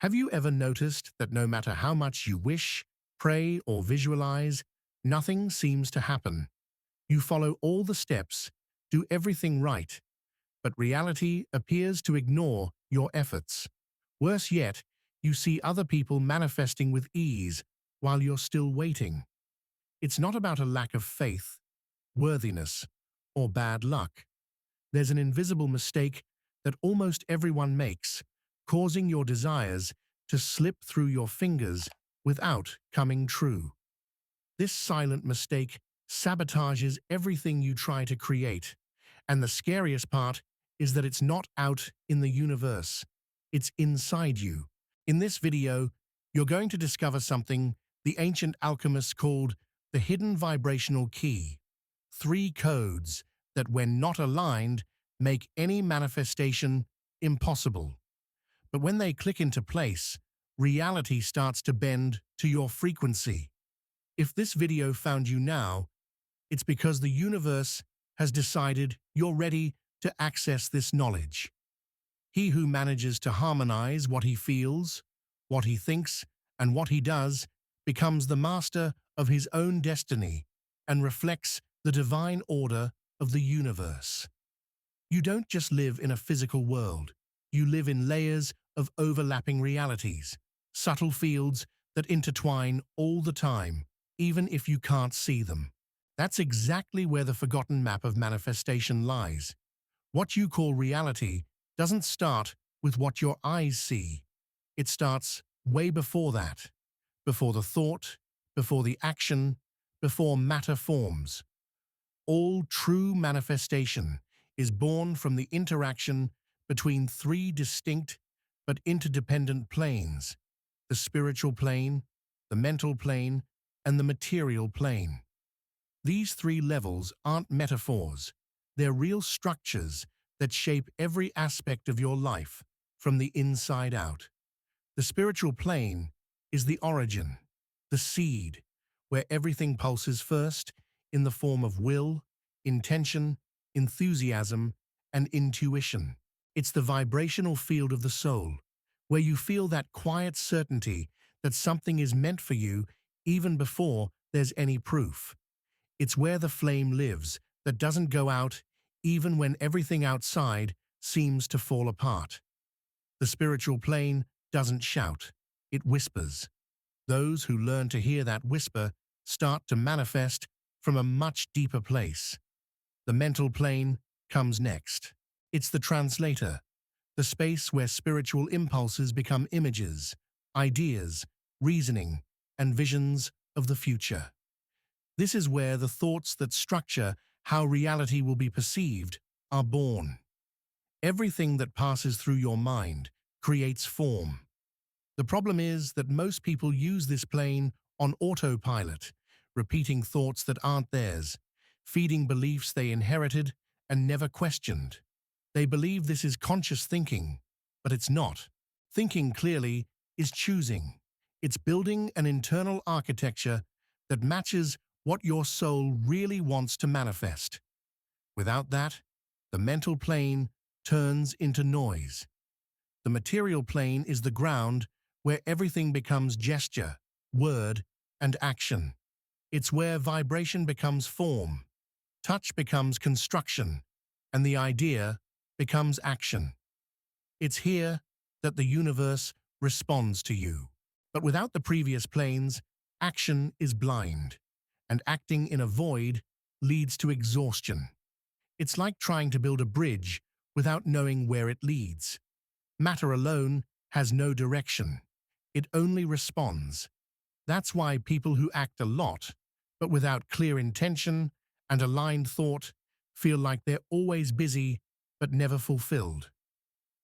Have you ever noticed that no matter how much you wish, pray, or visualize, nothing seems to happen? You follow all the steps, do everything right, but reality appears to ignore your efforts. Worse yet, you see other people manifesting with ease while you're still waiting. It's not about a lack of faith, worthiness, or bad luck. There's an invisible mistake that almost everyone makes, causing your desires to slip through your fingers without coming true. This silent mistake sabotages everything you try to create, and the scariest part is that it's not out in the universe, it's inside you. In this video, you're going to discover something the ancient alchemists called the hidden vibrational key. 3 codes that, when not aligned, make any manifestation impossible. But when they click into place, reality starts to bend to your frequency. If this video found you now, it's because the universe has decided you're ready to access this knowledge. He who manages to harmonize what he feels, what he thinks, and what he does becomes the master of his own destiny and reflects the divine order of the universe. You don't just live in a physical world, you live in layers of overlapping realities, subtle fields that intertwine all the time, even if you can't see them. That's exactly where the forgotten map of manifestation lies. What you call reality doesn't start with what your eyes see. It starts way before that, before the thought, before the action, before matter forms. All true manifestation is born from the interaction between 3 distinct but interdependent planes: the spiritual plane, the mental plane, and the material plane. These 3 levels aren't metaphors, they're real structures that shape every aspect of your life from the inside out. The spiritual plane is the origin, the seed, where everything pulses first in the form of will, intention, enthusiasm, and intuition. It's the vibrational field of the soul, where you feel that quiet certainty that something is meant for you even before there's any proof. It's where the flame lives that doesn't go out even when everything outside seems to fall apart. The spiritual plane doesn't shout, it whispers. Those who learn to hear that whisper start to manifest from a much deeper place. The mental plane comes next. It's the translator, the space where spiritual impulses become images, ideas, reasoning, and visions of the future. This is where the thoughts that structure how reality will be perceived are born. Everything that passes through your mind creates form. The problem is that most people use this plane on autopilot, repeating thoughts that aren't theirs, feeding beliefs they inherited and never questioned. They believe this is conscious thinking, but it's not. Thinking clearly is choosing. It's building an internal architecture that matches what your soul really wants to manifest. Without that, the mental plane turns into noise. The material plane is the ground where everything becomes gesture, word, and action. It's where vibration becomes form, touch becomes construction, and the idea becomes action. It's here that the universe responds to you. But without the previous planes, action is blind, and acting in a void leads to exhaustion. It's like trying to build a bridge without knowing where it leads. Matter alone has no direction. It only responds. That's why people who act a lot, but without clear intention and aligned thought, feel like they're always busy but never fulfilled.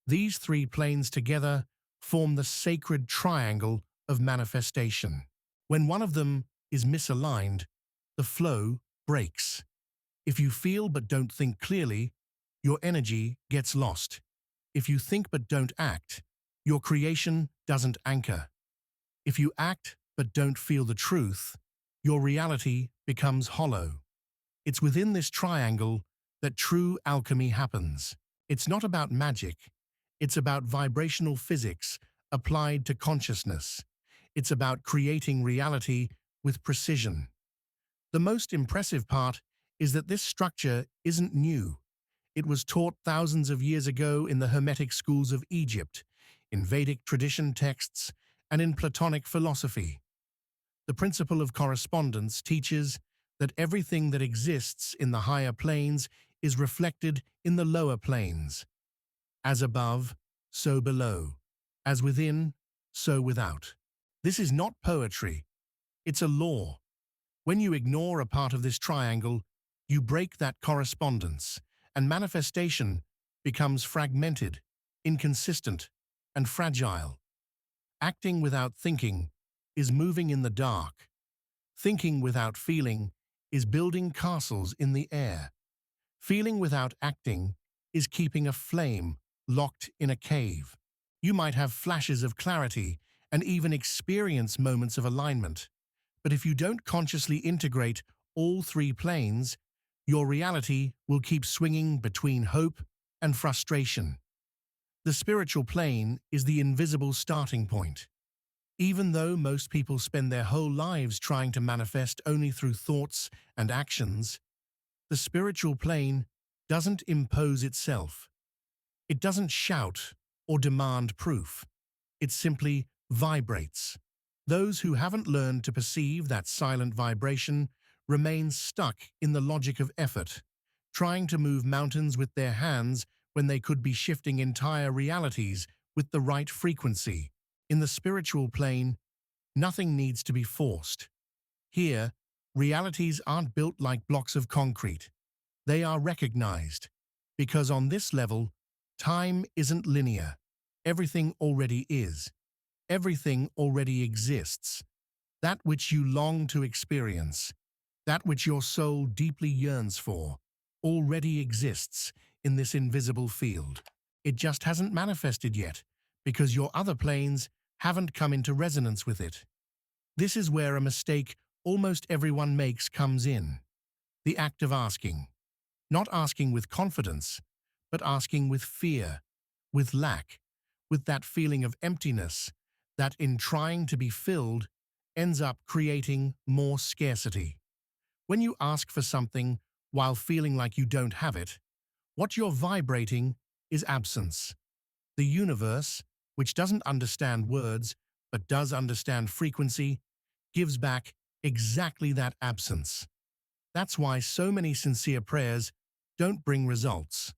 These 3 planes together form the sacred triangle of manifestation. When one of them is misaligned, the flow breaks. If you feel but don't think clearly, your energy gets lost. If you think but don't act, your creation doesn't anchor. If you act but don't feel the truth, your reality becomes hollow. It's within this triangle that true alchemy happens. It's not about magic, it's about vibrational physics applied to consciousness. It's about creating reality with precision. The most impressive part is that this structure isn't new. It was taught thousands of years ago in the Hermetic schools of Egypt, in Vedic tradition texts, and in Platonic philosophy. The principle of correspondence teaches that everything that exists in the higher planes is reflected in the lower planes. As above, so below. As within, so without. This is not poetry. It's a law. When you ignore a part of this triangle, you break that correspondence, and manifestation becomes fragmented, inconsistent, and fragile. Acting without thinking is moving in the dark. Thinking without feeling is building castles in the air. Feeling without acting is keeping a flame locked in a cave. You might have flashes of clarity and even experience moments of alignment. But if you don't consciously integrate all three planes, your reality will keep swinging between hope and frustration. The spiritual plane is the invisible starting point. Even though most people spend their whole lives trying to manifest only through thoughts and actions, the spiritual plane doesn't impose itself. It doesn't shout or demand proof. It simply vibrates. Those who haven't learned to perceive that silent vibration remain stuck in the logic of effort, trying to move mountains with their hands when they could be shifting entire realities with the right frequency. In the spiritual plane, nothing needs to be forced. Here, realities aren't built like blocks of concrete. They are recognized, because on this level, time isn't linear. Everything already is. Everything already exists. That which you long to experience, that which your soul deeply yearns for, already exists in this invisible field. It just hasn't manifested yet, because your other planes haven't come into resonance with it. This is where a mistake almost everyone makes comes in. The act of asking. Not asking with confidence, but asking with fear, with lack, with that feeling of emptiness that, in trying to be filled, ends up creating more scarcity. When you ask for something while feeling like you don't have it, what you're vibrating is absence. The universe, which doesn't understand words but does understand frequency, gives back exactly that absence. That's why so many sincere prayers don't bring results.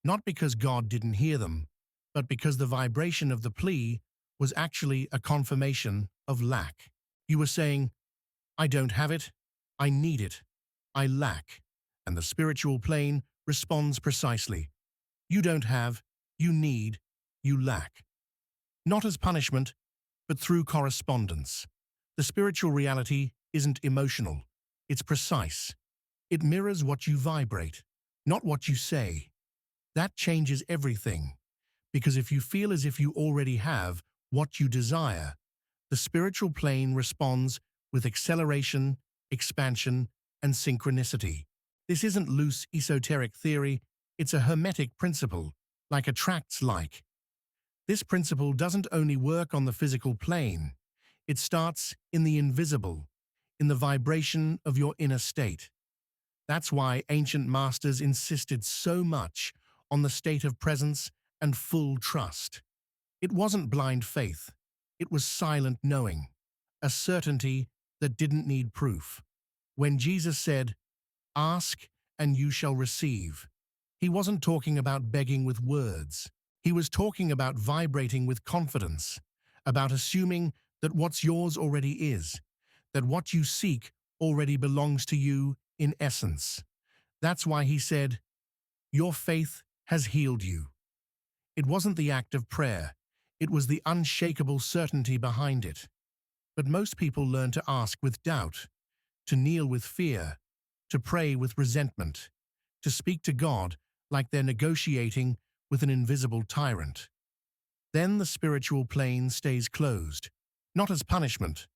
Not because God didn't hear them, but because the vibration of the plea was actually a confirmation of lack. You were saying, I don't have it, I need it, I lack. And the spiritual plane responds precisely. You don't have, you need, you lack. Not as punishment, but through correspondence. The spiritual reality isn't emotional, it's precise. It mirrors what you vibrate, not what you say. That changes everything, because if you feel as if you already have what you desire, the spiritual plane responds with acceleration, expansion, and synchronicity. This isn't loose esoteric theory, it's a hermetic principle, like attracts like. This principle doesn't only work on the physical plane, it starts in the invisible, in the vibration of your inner state. That's why ancient masters insisted so much on the state of presence and full trust. It wasn't blind faith, it was silent knowing, a certainty that didn't need proof. When Jesus said, "Ask and you shall receive," he wasn't talking about begging with words. He was talking about vibrating with confidence, about assuming that what's yours already is, that what you seek already belongs to you in essence. That's why he said, "Your faith has healed you." It wasn't the act of prayer, it was the unshakable certainty behind it. But most people learn to ask with doubt, to kneel with fear, to pray with resentment, to speak to God like they're negotiating with an invisible tyrant. Then the spiritual plane stays closed, not as punishment,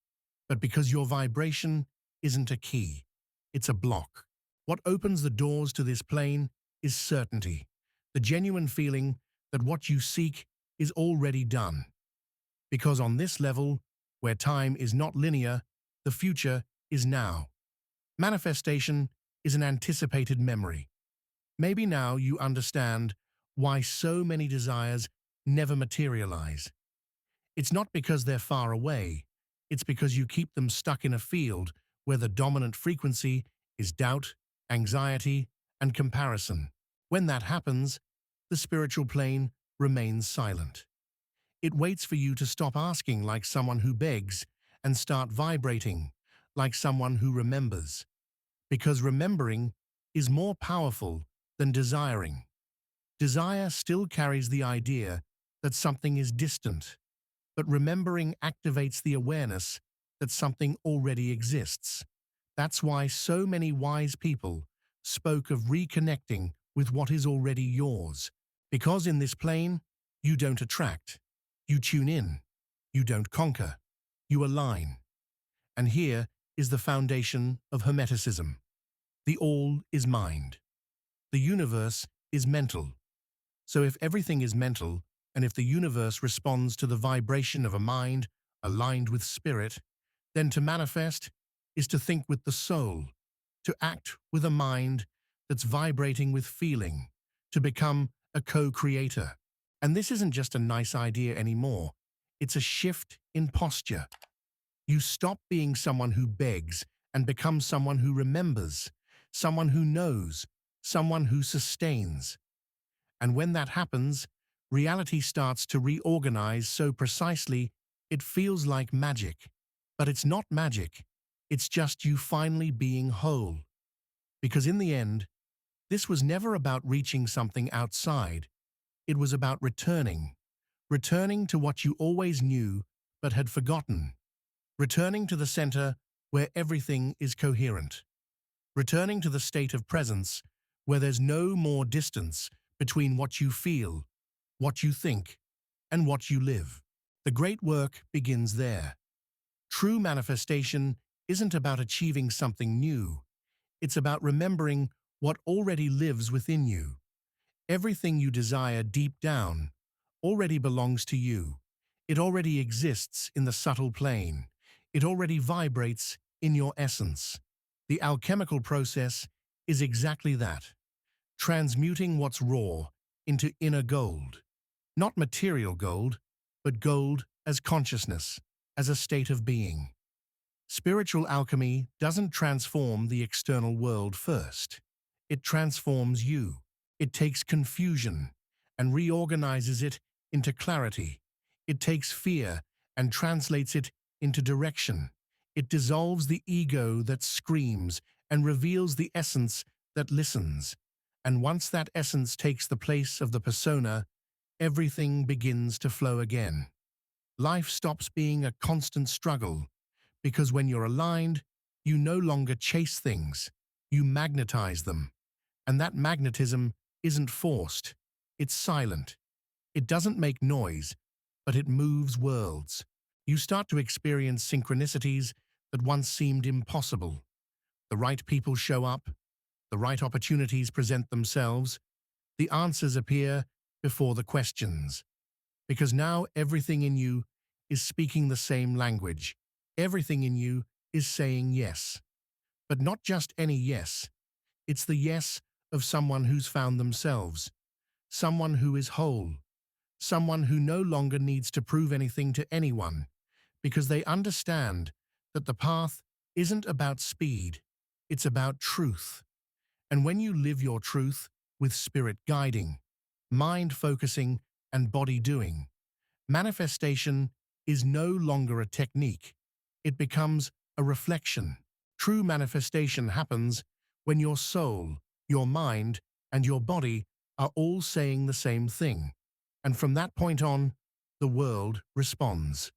but because your vibration isn't a key, it's a block. What opens the doors to this plane is certainty, the genuine feeling that what you seek is already done. Because on this level, where time is not linear, the future is now. Manifestation is an anticipated memory. Maybe now you understand why so many desires never materialize. It's not because they're far away, it's because you keep them stuck in a field where the dominant frequency is doubt, anxiety, and comparison. When that happens, the spiritual plane remains silent. It waits for you to stop asking like someone who begs and start vibrating like someone who remembers. Because remembering is more powerful than desiring. Desire still carries the idea that something is distant, but remembering activates the awareness that something already exists. That's why so many wise people spoke of reconnecting with what is already yours. Because in this plane, you don't attract, you tune in, you don't conquer, you align. And here is the foundation of Hermeticism. The all is mind. The universe is mental. So if everything is mental, and if the universe responds to the vibration of a mind aligned with spirit, then to manifest is to think with the soul, to act with a mind that's vibrating with feeling, to become a co-creator. And this isn't just a nice idea anymore. It's a shift in posture. You stop being someone who begs and become someone who remembers, someone who knows, someone who sustains. And when that happens, reality starts to reorganize so precisely it feels like magic. But it's not magic. It's just you finally being whole. Because in the end, this was never about reaching something outside. It was about returning to what you always knew but had forgotten. Returning to the center where everything is coherent. Returning to the state of presence where there's no more distance between what you feel, what you think, and what you live. The great work begins there. True manifestation isn't about achieving something new. It's about remembering what already lives within you. Everything you desire deep down already belongs to you. It already exists in the subtle plane. It already vibrates in your essence. The alchemical process is exactly that. Transmuting what's raw into inner gold. Not material gold, but gold as consciousness, as a state of being. Spiritual alchemy doesn't transform the external world first. It transforms you. It takes confusion and reorganizes it into clarity. It takes fear and translates it into direction. It dissolves the ego that screams and reveals the essence that listens. And once that essence takes the place of the persona, everything begins to flow again. Life stops being a constant struggle, because when you're aligned, you no longer chase things, you magnetize them. And that magnetism isn't forced, it's silent. It doesn't make noise, but it moves worlds. You start to experience synchronicities that once seemed impossible. The right people show up, the right opportunities present themselves, the answers appear before the questions. Because now everything in you is speaking the same language. Everything in you is saying yes. But not just any yes. It's the yes of someone who's found themselves, someone who is whole, someone who no longer needs to prove anything to anyone, because they understand that the path isn't about speed, it's about truth. And when you live your truth with spirit guiding, mind focusing, and body doing, manifestation is no longer a technique. It becomes a reflection. True manifestation happens when your soul, your mind, and your body are all saying the same thing. And from that point on, the world responds.